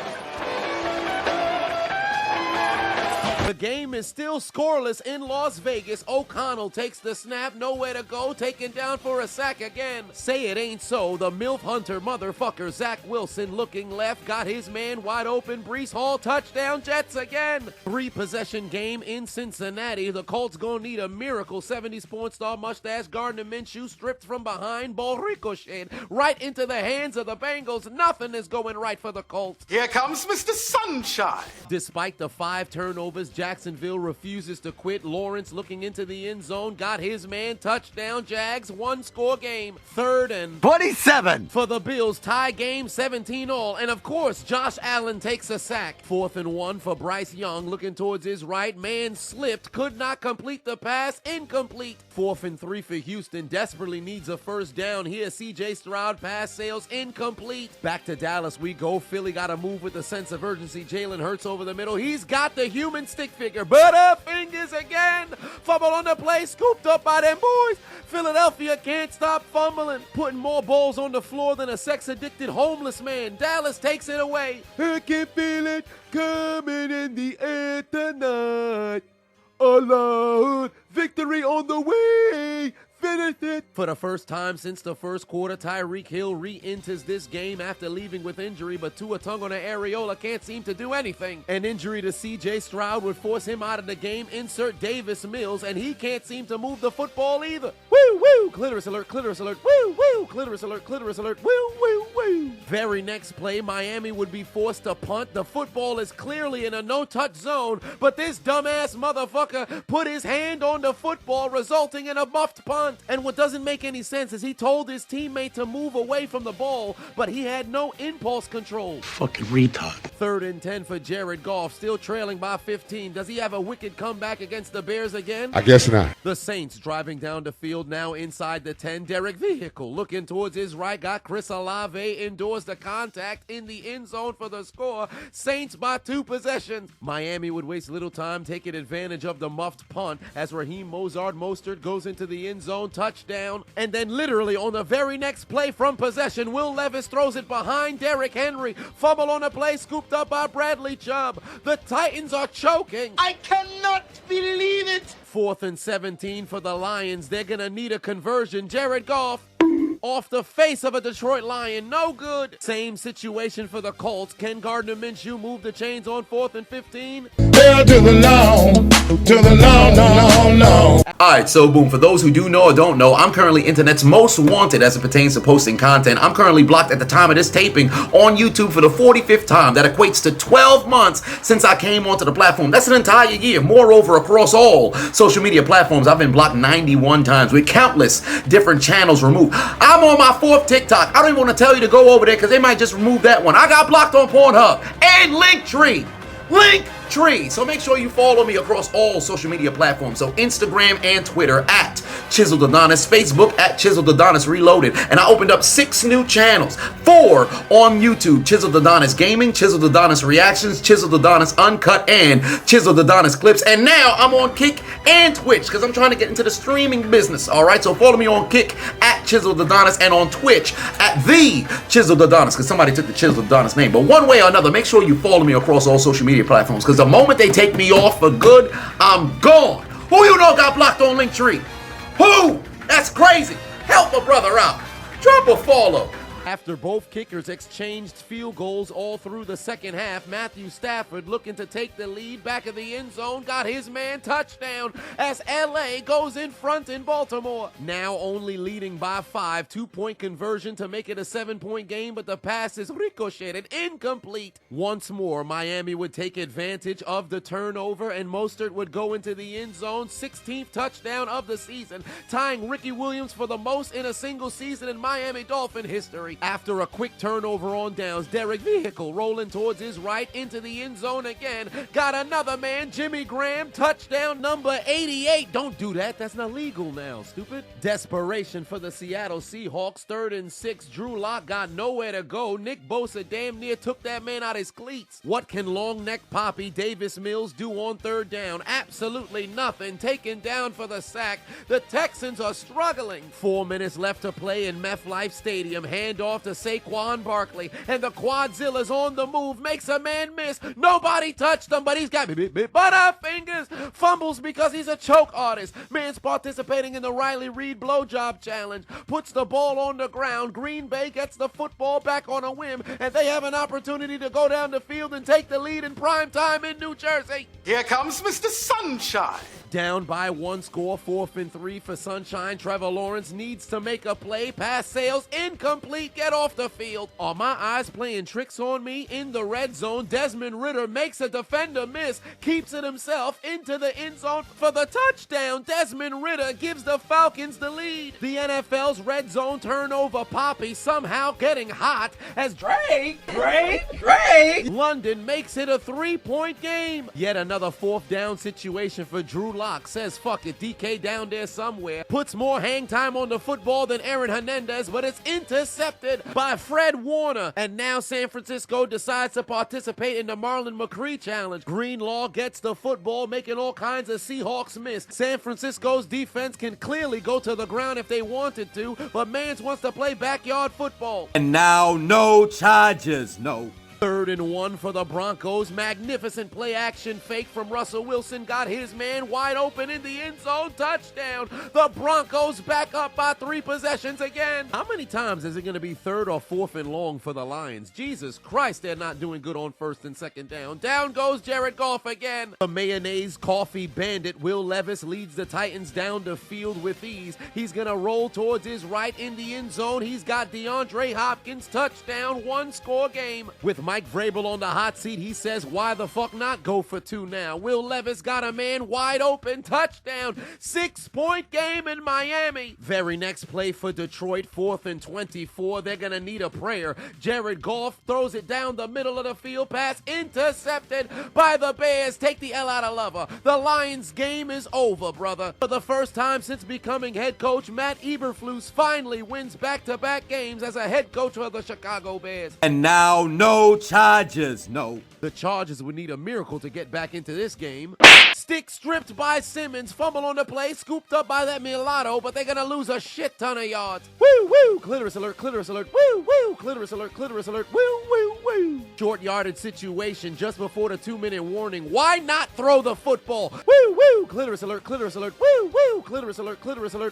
The game is still scoreless in Las Vegas. O'Connell takes the snap, nowhere to go, taken down for a sack again. Say it ain't so. The MILF Hunter motherfucker, Zach Wilson, looking left, got his man wide open. Breece Hall, touchdown, Jets again. 3-possession game in Cincinnati. The Colts gonna need a miracle. 70s porn star mustache Gardner Minshew stripped from behind. Ball ricocheted right into the hands of the Bengals. Nothing is going right for the Colts. Here comes Mr. Sunshine. Despite the 5 turnovers, Jacksonville refuses to quit. Lawrence looking into the end zone, got his man, touchdown Jags, 1-score game. 3rd and 27 for the Bills, tie game, 17 all, and of course Josh Allen takes a sack. 4th and 1 for Bryce Young, looking towards his right, man slipped, could not complete the pass, incomplete. 4th and 3 for Houston, desperately needs a 1st down here. CJ Stroud pass sails, incomplete. Back to Dallas we go. Philly got to move with a sense of urgency. Jalen Hurts over the middle, he's got the human stick figure. Butterfingers again. Fumble on the play, scooped up by them boys. Philadelphia can't stop fumbling, putting more balls on the floor than a sex-addicted homeless man. Dallas takes it away. I can feel it coming in the air tonight. Oh Lord, victory on the way. Finish it. For the first time since the first quarter, Tyreek Hill re-enters this game after leaving with injury, but Tua Tagovailoa can't seem to do anything. An injury to CJ Stroud would force him out of the game. Insert Davis Mills, and he can't seem to move the football either. Woo, woo, clitoris alert, woo, woo, clitoris alert, woo, woo, woo. Very next play, Miami would be forced to punt. The football is clearly in a no-touch zone, but this dumbass motherfucker put his hand on the football, resulting in a muffed punt. And what doesn't make any sense is he told his teammate to move away from the ball, but he had no impulse control. Fucking retard. 3rd and 10 for Jared Goff, still trailing by 15. Does he have a wicked comeback against the Bears again? I guess not. The Saints driving down the field now inside the 10. Derek Vehicle looking towards his right, got Chris Olave indoors. force the contact in the end zone for the score. Saints by 2 possessions. Miami would waste little time taking advantage of the muffed punt as Raheem Mostert goes into the end zone, touchdown, and then literally on the very next play from possession, Will Levis throws it behind Derrick Henry. Fumble on the play, scooped up by Bradley Chubb. The Titans are choking. I cannot believe it. 4th and 17 for the Lions. They're gonna need a conversion. Jared Goff off the face of a Detroit Lion. No good. Same situation for the Colts. Can Gardner Minshew move the chains on 4th and 15? Hell to the no. Alright, so boom, for those who do know or don't know, I'm currently internet's most wanted as it pertains to posting content. I'm currently blocked at the time of this taping on YouTube for the 45th time. That equates to 12 months since I came onto the platform. That's an entire year. Moreover, across all social media platforms, I've been blocked 91 times with countless different channels removed. I'm on my 4th TikTok. I don't even want to tell you to go over there because they might just remove that one. I got blocked on Pornhub and Linktree. So make sure you follow me across all social media platforms. So Instagram and Twitter at Chiseled Adonis, Facebook at Chiseled Adonis Reloaded. And I opened up 6 new channels. 4 on YouTube: Chiseled Adonis Gaming, Chiseled Adonis Reactions, Chiseled Adonis Uncut, and Chiseled Adonis Clips. And now I'm on Kick and Twitch because I'm trying to get into the streaming business. Alright, so follow me on Kick at Chiseled Adonis and on Twitch at The Chiseled Adonis because somebody took the Chiseled Adonis name. But one way or another, make sure you follow me across all social media platforms because the moment they take me off for good, I'm gone. Who you know got blocked on Linktree? Who? That's crazy. Help a brother out. Drop a follow. After both kickers exchanged field goals all through the second half, Matthew Stafford, looking to take the lead back of the end zone, got his man touchdown as LA goes in front in Baltimore. Now only leading by 5, 2-point conversion to make it a 7-point game, but the pass is ricocheted, incomplete. Once more, Miami would take advantage of the turnover and Mostert would go into the end zone, 16th touchdown of the season, tying Ricky Williams for the most in a single season in Miami Dolphin history. After a quick turnover on downs, Derek Vehicle rolling towards his right into the end zone again. Got another man, Jimmy Graham, touchdown number 88. Don't do that. That's not legal now, stupid. Desperation for the Seattle Seahawks. 3rd and 6. Drew Lock got nowhere to go. Nick Bosa damn near took that man out his cleats. What can long neck Poppy Davis Mills do on 3rd down? Absolutely nothing. Taken down for the sack. The Texans are struggling. 4 minutes left to play in MetLife Stadium. Handoff to Saquon Barkley, and the Quadzillas on the move, makes a man miss. Nobody touched him, but he's got butterfingers. Fumbles because he's a choke artist. Man's participating in the Riley Reid blowjob challenge. Puts the ball on the ground. Green Bay gets the football back on a whim, and they have an opportunity to go down the field and take the lead in prime time in New Jersey. Here comes Mr. Sunshine. Down by 1 score, 4th and 3 for Sunshine. Trevor Lawrence needs to make a play. Pass sails, incomplete. Get off the field. Are my eyes playing tricks on me? In the red zone, Desmond Ridder makes a defender miss. Keeps it himself into the end zone for the touchdown. Desmond Ridder gives the Falcons the lead. The NFL's red zone turnover Poppy somehow getting hot as Drake London makes it a 3-point game. Yet another 4th down situation for Drew Lock. Says fuck it, DK down there somewhere. Puts more hang time on the football than Aaron Hernandez, but it's intercepted by Fred Warner. And now San Francisco decides to participate in the Marlon McCree challenge. Greenlaw gets the football, making all kinds of Seahawks miss. San Francisco's defense can clearly go to the ground if they wanted to, but Mans wants to play backyard football. And now no charges, no. 3rd and 1 for the Broncos. Magnificent play action fake from Russell Wilson. Got his man wide open in the end zone. Touchdown. The Broncos back up by 3 possessions again. How many times is it going to be 3rd or 4th and long for the Lions? Jesus Christ, they're not doing good on 1st and 2nd down. Down goes Jared Goff again. The mayonnaise coffee bandit Will Levis leads the Titans down the field with ease. He's going to roll towards his right in the end zone. He's got DeAndre Hopkins. Touchdown. 1-score game. With Mike Vrabel on the hot seat. He says, why the fuck not go for two now? Will Levis got a man wide open. Touchdown. 6-point game in Miami. Very next play for Detroit, 4th and 24. They're going to need a prayer. Jared Goff throws it down the middle of the field. Pass intercepted by the Bears. Take the L out of Lover. The Lions game is over, brother. For the first time since becoming head coach, Matt Eberflus finally wins back-to-back games as a head coach for the Chicago Bears. And now, no charges, no. The Chargers would need a miracle to get back into this game. Stick stripped by Simmons, fumble on the play, scooped up by that mulatto, but they're gonna lose a shit ton of yards. Woo, woo, clitoris alert, woo, woo, clitoris alert, woo, woo, woo. Short yardage situation just before the 2-minute warning. Why not throw the football? Woo, woo, clitoris alert, woo, woo, clitoris alert,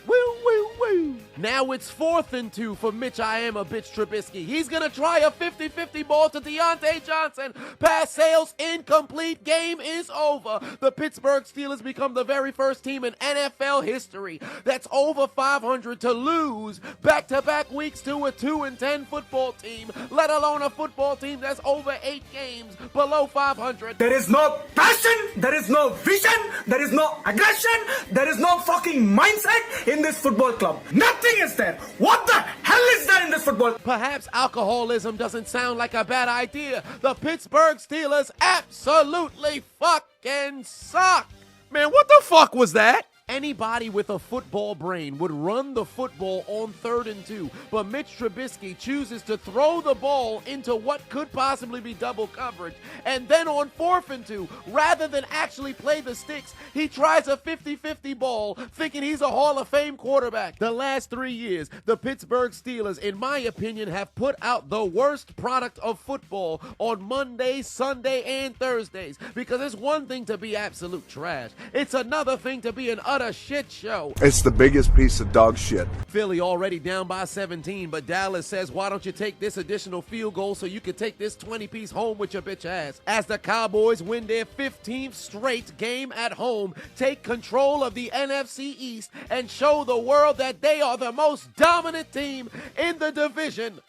woo, woo, woo. Now it's 4th and 2 for Mitch I Am a Bitch Trubisky. He's gonna try a 50-50 ball to Deontay Johnson. Pass sails incomplete. Game is over. The Pittsburgh Steelers become the very first team in NFL history that's over 500 to lose back-to-back weeks to a 2-10 football team, let alone a football team that's over 8 games below 500. There is no passion, there is no vision, there is no aggression, there is no fucking mindset in this football club. Nothing is there. What the hell is there in this football? Perhaps alcoholism doesn't sound like a bad idea. The Pittsburgh Steelers absolutely fucking suck. Man, what the fuck was that? Anybody with a football brain would run the football on 3rd and 2, but Mitch Trubisky chooses to throw the ball into what could possibly be double coverage, and then on 4th and 2, rather than actually play the sticks, he tries a 50-50 ball, thinking he's a Hall of Fame quarterback. The last 3 years, the Pittsburgh Steelers, in my opinion, have put out the worst product of football on Mondays, Sunday, and Thursdays, because it's one thing to be absolute trash. It's another thing to be an utter shit show. It's the biggest piece of dog shit. Philly already down by 17, but Dallas says, why don't you take this additional field goal so you can take this 20-piece home with your bitch ass? As the Cowboys win their 15th straight game at home, take control of the NFC East, and show the world that they are the most dominant team in the division.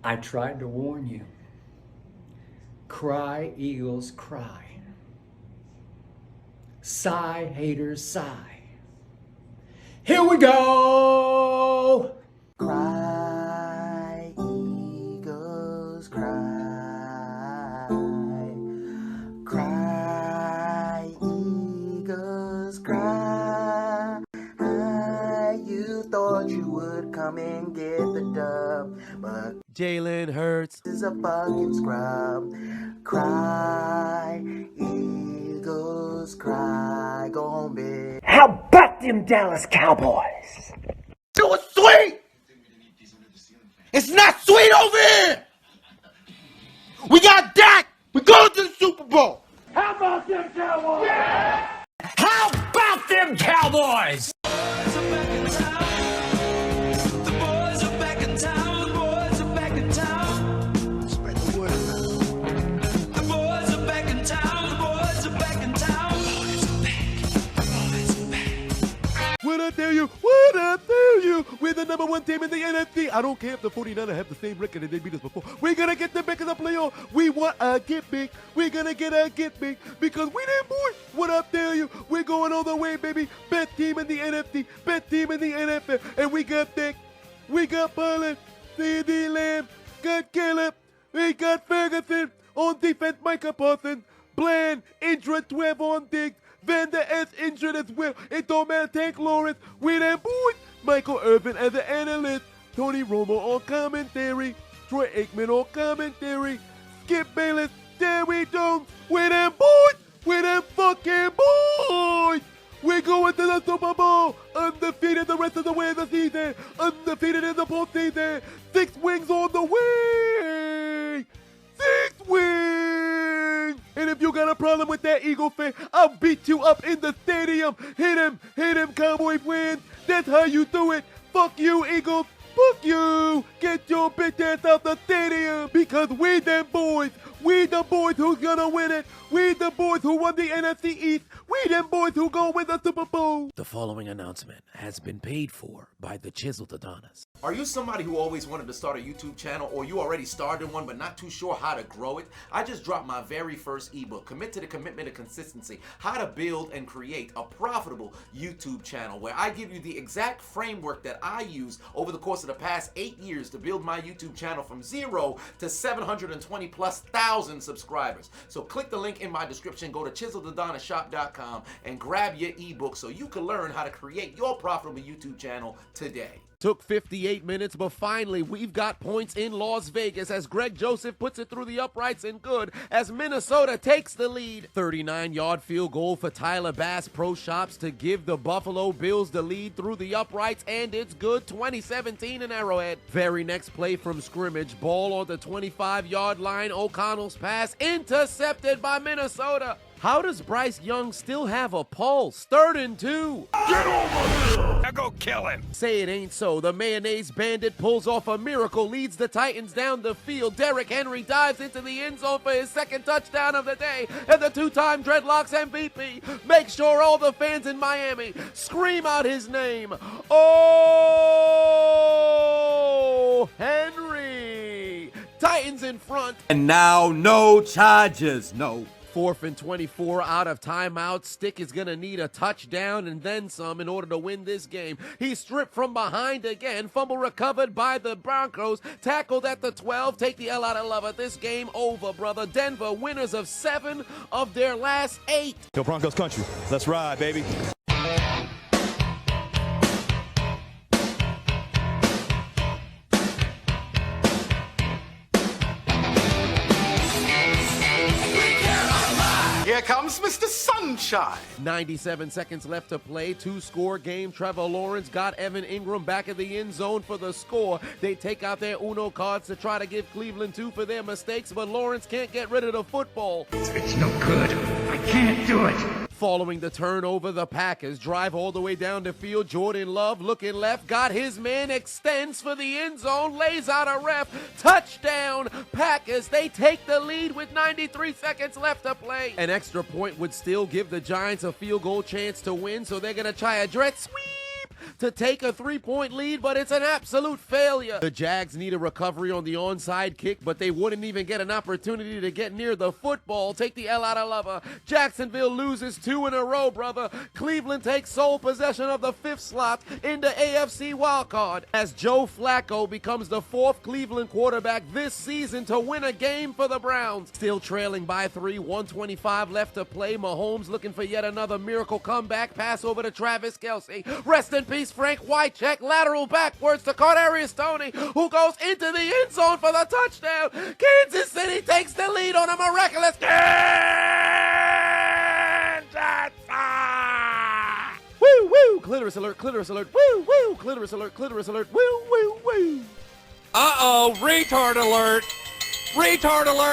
I tried to warn you. Cry, Eagles, cry. Sigh, haters, sigh. Here we go! Cry, Eagles, cry. Cry, Eagles, cry. You thought you would come and get the dub, but Jalen Hurts is a fucking scrub. Cry, Eagles, cry. Go home, bitch. How about them Dallas Cowboys? It was sweet! It's not sweet over here! We got Dak! We're going to the Super Bowl! How about them Cowboys? Yeah! How about them Cowboys? What I tell you? What I tell you? We're the number 1 team in the NFC. I don't care if the 49ers have the same record and they beat us before. We're going to get them back in the playoff. We want a get big. We're going to get a get big because we didn't boy. What I tell you? We're going all the way, baby. Best team in the NFC. Best team in the NFL. And we got Dick. We got Pollard. C.D. Lamb. Got Caleb. We got Ferguson. On defense, Micah Parsons. Bland. Injured 12 on Diggs. Van Der S injured as well. It don't matter. Tank Lawrence. We done boy. Michael Irvin as an analyst. Tony Romo on commentary. Troy Aikman on commentary. Skip Bayless. Terry Jones. We done boy. We done fucking boy. We're going to the Super Bowl. Undefeated the rest of the way of the season. Undefeated in the postseason. 6 wings on the way. 6 wings! And if you got a problem with that, Eagle fan, I'll beat you up in the stadium. Hit him, Cowboy fans. That's how you do it. Fuck you, Eagles. Fuck you. Get your bitch ass out the stadium because we them boys. We the boys who's gonna win it. We the boys who won the NFC East. We them boys who gonna win the Super Bowl. The following announcement has been paid for by the Chiseled Adonis. Are you somebody who always wanted to start a YouTube channel, or you already started one but not too sure how to grow it? I just dropped my very first ebook, Commit to the Commitment of Consistency, How to Build and Create a Profitable YouTube Channel, where I give you the exact framework that I used over the course of the past 8 years to build my YouTube channel from 0 to 720,000+ subscribers. So click the link in my description, go to chiseledadonishop.com and grab your ebook so you can learn how to create your profitable YouTube channel today. Took 58 minutes, but finally we've got points in Las Vegas as Greg Joseph puts it through the uprights and good as Minnesota takes the lead. 39-yard field goal for Tyler Bass Pro Shops to give the Buffalo Bills the lead through the uprights, and it's good. 2017 in Arrowhead. Very next play from scrimmage, ball on the 25-yard line. O'Connell's pass intercepted by Minnesota. How does Bryce Young still have a pulse? 3rd and 2. Get over here! Now go kill him! Say it ain't so. The Mayonnaise Bandit pulls off a miracle, leads the Titans down the field. Derrick Henry dives into the end zone for his 2nd touchdown of the day, and the 2-time Dreadlocks MVP makes sure all the fans in Miami scream out his name. Oh, Henry! Titans in front. And now no charges, no. 4th and 24 out of timeout. Stick is going to need a touchdown and then some in order to win this game. He's stripped from behind again. Fumble recovered by the Broncos. Tackled at the 12. Take the L out of Love. This game over, brother. Denver, winners of 7 of their last 8. Yo, Broncos country. Let's ride, baby. Here comes Mr. Sunshine. 97 seconds left to play. 2-score game. Trevor Lawrence got Evan Ingram back in the end zone for the score. They take out their Uno cards to try to give Cleveland 2 for their mistakes, but Lawrence can't get rid of the football. It's no good. I can't do it. Following the turnover, the Packers drive all the way down the field. Jordan Love looking left, got his man, extends for the end zone, lays out a ref. Touchdown, Packers. They take the lead with 93 seconds left to play. An extra point would still give the Giants a field goal chance to win, so they're going to try a jet sweep to take a 3-point lead, but it's an absolute failure. The Jags need a recovery on the onside kick, but they wouldn't even get an opportunity to get near the football. Take the L out of Lover. Jacksonville loses 2 in a row, brother. Cleveland takes sole possession of the 5th slot in the AFC wildcard as Joe Flacco becomes the 4th Cleveland quarterback this season to win a game for the Browns. Still trailing by 3, 1:25 left to play. Mahomes looking for yet another miracle comeback. Pass over to Travis Kelce. Rest in peace, Frank Wycheck. Lateral backwards to Kadarius Toney, who goes into the end zone for the touchdown. Kansas City takes the lead on a miraculous Woo, woo, clitoris alert, clitoris alert, woo, woo, clitoris alert, woo, woo, woo. Uh-oh, retard alert,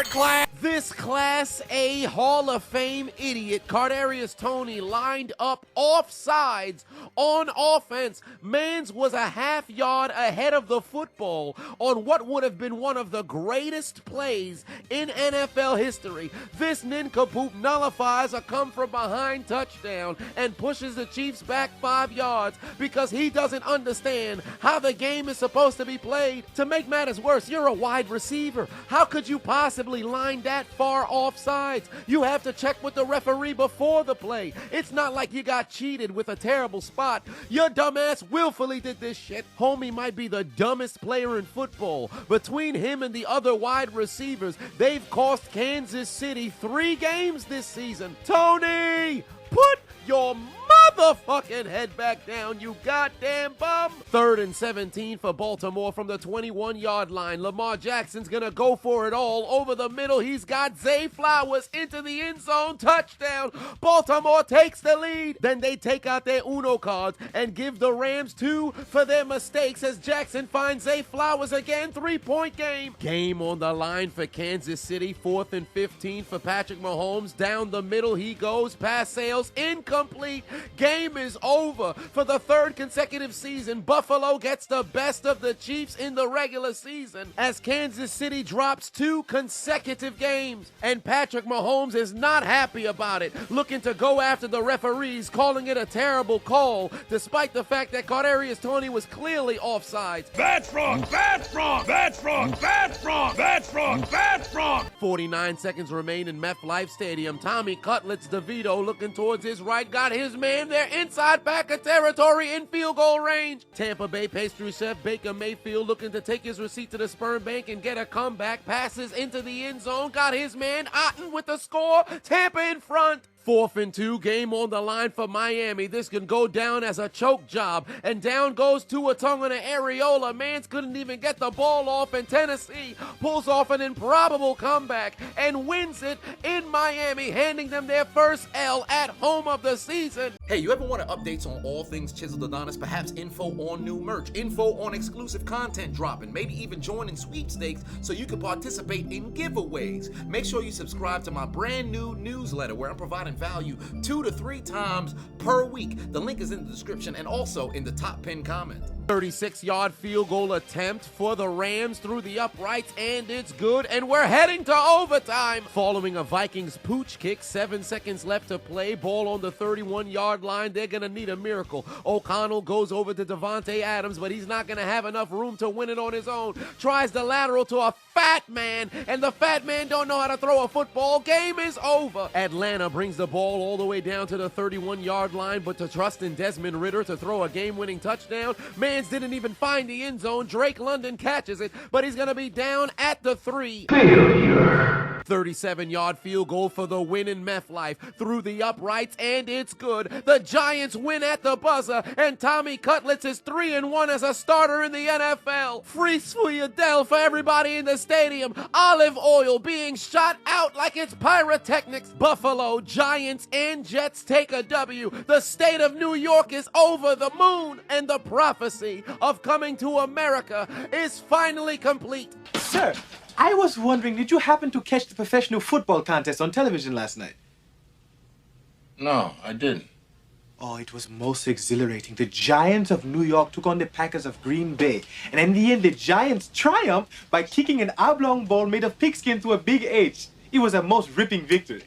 class. This Class A Hall of Fame idiot, Kadarius Toney, lined up offsides on offense. Mans was a half yard ahead of the football on what would have been one of the greatest plays in NFL history. This nincompoop nullifies a come-from-behind touchdown and pushes the Chiefs back 5 yards because he doesn't understand how the game is supposed to be played. To make matters worse, you're a wide receiver. How could you possibly line that far offsides? You have to check with the referee before the play. It's not like you got cheated with a terrible spot. Your dumbass willfully did this shit. Homie might be the dumbest player in football. Between him and the other wide receivers, they've cost Kansas City 3 games this season. Tony, put your motherfucking head back down, you goddamn bum. 3rd and 17 for Baltimore from the 21-yard line. Lamar Jackson's gonna go for it all over the middle. He's got Zay Flowers into the end zone. Touchdown. Baltimore takes the lead. Then they take out their Uno cards and give the Rams 2 for their mistakes as Jackson finds Zay Flowers again. 3-point game. Game on the line for Kansas City. 4th and 15 for Patrick Mahomes. Down the middle he goes. Pass sails incomplete. Game game is over. For the third consecutive season, Buffalo gets the best of the Chiefs in the regular season as Kansas City drops 2 consecutive games. And Patrick Mahomes is not happy about it, looking to go after the referees, calling it a terrible call, despite the fact that Kadarius Toney was clearly offsides. Bad frog, bad frog, bad frog, bad frog, bad frog, bad frog. 49 seconds remain in MetLife Stadium. Tommy Cutlets DeVito looking towards his right, got his man there inside back of territory in field goal range. Tampa Bay pastry chef Baker Mayfield looking to take his receipt to the sperm bank and get a comeback, passes into the end zone, got his man Otten with the score, Tampa in front. 4th and 2, game on the line for Miami. This can go down as a choke job. And down goes Tua Tonga to Areola. Mans couldn't even get the ball off, and Tennessee pulls off an improbable comeback and wins it in Miami, handing them their first L at home of the season. Hey, you ever want updates on all things Chiseled Adonis? Perhaps info on new merch, info on exclusive content dropping, maybe even joining sweepstakes so you can participate in giveaways. Make sure you subscribe to my brand new newsletter where I'm providing value 2 to 3 times per week. The link is in the description and also in the top pinned comment. 36-yard field goal attempt for the Rams through the uprights, and it's good, and we're heading to overtime. Following a Vikings pooch kick, 7 seconds left to play, ball on the 31-yard line. They're going to need a miracle. O'Connell goes over to Devontae Adams, but he's not going to have enough room to win it on his own. Tries the lateral to a fat man, and the fat man don't know how to throw a football. Game is over. Atlanta brings the ball all the way down to the 31-yard line, but to trust in Desmond Ridder to throw a game-winning touchdown, Mans didn't even find the end zone. Drake London catches it, but he's going to be down at the 3. Failure. 37-yard field goal for the win in MetLife through the uprights, and it's good. The Giants win at the buzzer, and Tommy Cutlets is 3-1 as a starter in the NFL. Free Sfuyadel for everybody in the stadium. Olive oil being shot out like it's pyrotechnics. Buffalo, Giants, and Jets take a W. The state of New York is over the moon, and the prophecy of coming to America is finally complete. Sir, I was wondering, did you happen to catch the professional football contest on television last night? No, I didn't. Oh, it was most exhilarating. The Giants of New York took on the Packers of Green Bay. And in the end, the Giants triumphed by kicking an oblong ball made of pigskin to a big H. It was a most ripping victory.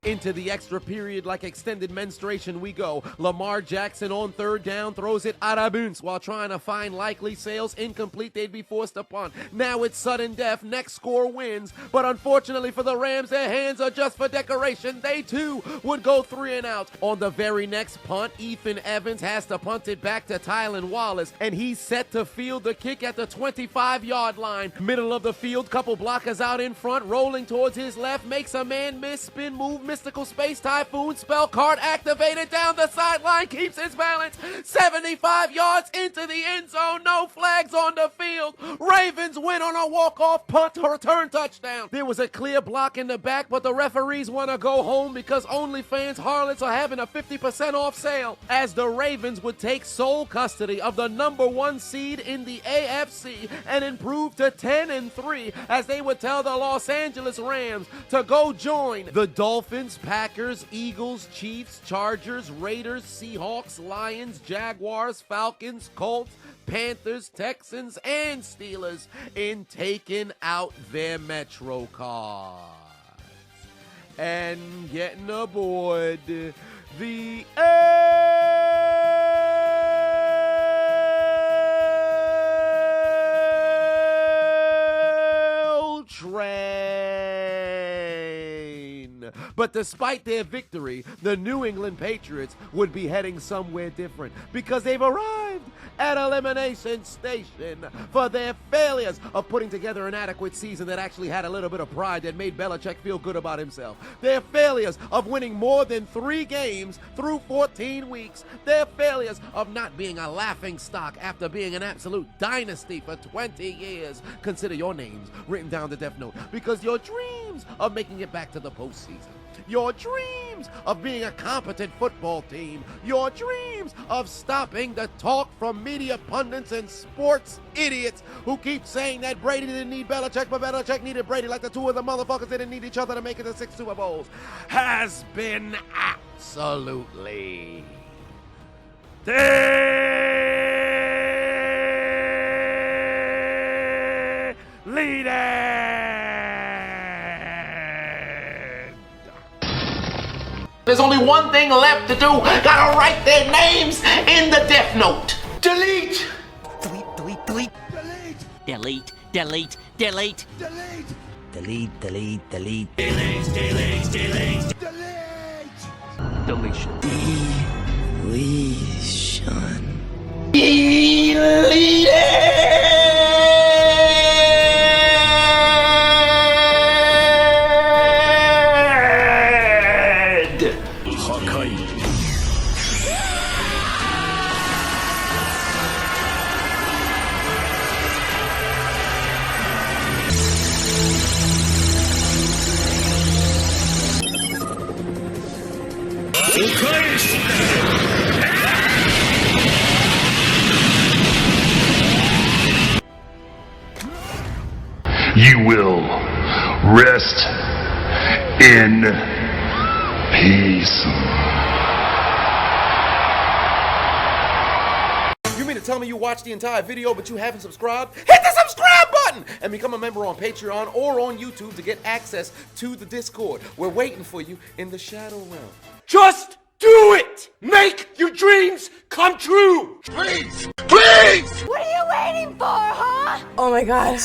Into the extra period like extended menstruation we go. Lamar Jackson on 3rd down throws it à la bounce while trying to find likely sales. Incomplete, they'd be forced to punt. Now it's sudden death, next score wins. But unfortunately for the Rams, their hands are just for decoration. They too would go 3 and out. On the very next punt, Ethan Evans has to punt it back to Tylan Wallace, and he's set to field the kick at the 25-yard line. Middle of the field, couple blockers out in front, rolling towards his left, makes a man miss, spin move, mystical space typhoon, spell card activated down the sideline, keeps his balance, 75 yards into the end zone, no flags on the field. Ravens win on a walk-off punt or return touchdown. There was a clear block in the back, but the referees want to go home because OnlyFans harlots are having a 50% off sale, as the Ravens would take sole custody of the number 1 seed in the AFC and improve to 10-3, as they would tell the Los Angeles Rams to go join the Dolphins, Packers, Eagles, Chiefs, Chargers, Raiders, Seahawks, Lions, Jaguars, Falcons, Colts, Panthers, Texans, and Steelers in taking out their Metro cards and getting aboard the L train. But despite their victory, the New England Patriots would be heading somewhere different because they've arrived at Elimination Station for their failures of putting together an adequate season that actually had a little bit of pride that made Belichick feel good about himself. Their failures of winning more than 3 games through 14 weeks. Their failures of not being a laughing stock after being an absolute dynasty for 20 years. Consider your names written down the Death Note because your dreams of making it back to the postseason season. Your dreams of being a competent football team. Your dreams of stopping the talk from media pundits and sports idiots who keep saying that Brady didn't need Belichick, but Belichick needed Brady, like the two of the motherfuckers didn't need each other to make it to 6 Super Bowls, has been absolutely There's only one thing left to do. Gotta write their names in the death note. Delete! Delete, delete, delete. Delete, delete, delete. Delete! Delete, delete, delete. Delete! Delete! Delete! Delete! Deletion. You will rest in peace. You mean to tell me you watched the entire video but you haven't subscribed? Hit the subscribe button and become a member on Patreon or on YouTube to get access to the Discord. We're waiting for you in the Shadow Realm. Just do it! Make your dreams come true! Please! Please! What are you waiting for, huh? Oh my god.